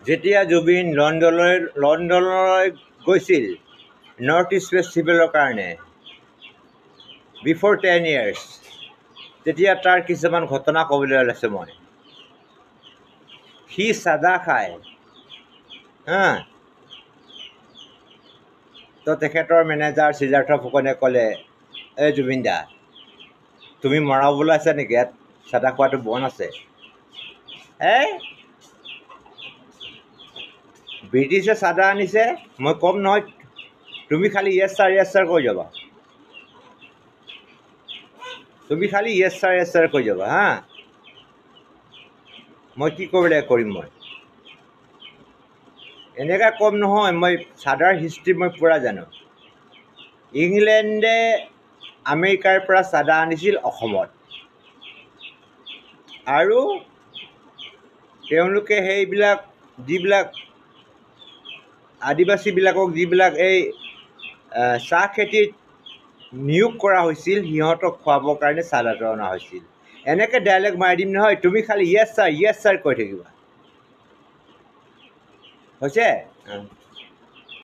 যেতিয়া জুবিন লণ্ডনলৈ গৈছিল নৰ্থ ইষ্ট ফেষ্টিভেলৰ কাৰণে বিফ'ৰ 10 years, তেতিয়া তাৰ কিছুমান ঘটনা ক'বলৈ ওলাইছোঁ মই। সি চাদা খায়, তো তেখেতৰ মেনেজাৰ সিদ্ধাৰ্থ ফুকনে ক'লে, এই জুবিন দা, তুমি মৰাবলৈ আছা নেকি? ইয়াত চাদা খোৱাটো বন্ধ আছে। ব্ৰিটিছে চাদা আনিছে, মই ক'ম নহয়, তুমি খালি য়েছ ছাৰ কৈ যাবা। তুমি খালি য়েছ ছাৰ কৈ যাবা হা। মই কি কৰিবলৈ কৰিম মই এনেকৈ ক'ম নহয়। মই চাদাৰ হিষ্ট্ৰী মই পূৰা জানো। ইংলেণ্ডে আমেৰিকাৰ পৰা চাদা আনিছিল অসমত, আৰু তেওঁলোকে সেইবিলাক যিবিলাক আদিবাসীবিলাকক যিবিলাক এই চাহ খেতিত নিয়োগ কৰা হৈছিল, সিহঁতক খুৱাবৰ কাৰণে চাদাটো অনা হৈছিল। এনেকৈ ডাইলগ মাৰি দিম নহয়, তুমি খালি য়েছ ছাৰ কৈ থাকিবা। হৈছে?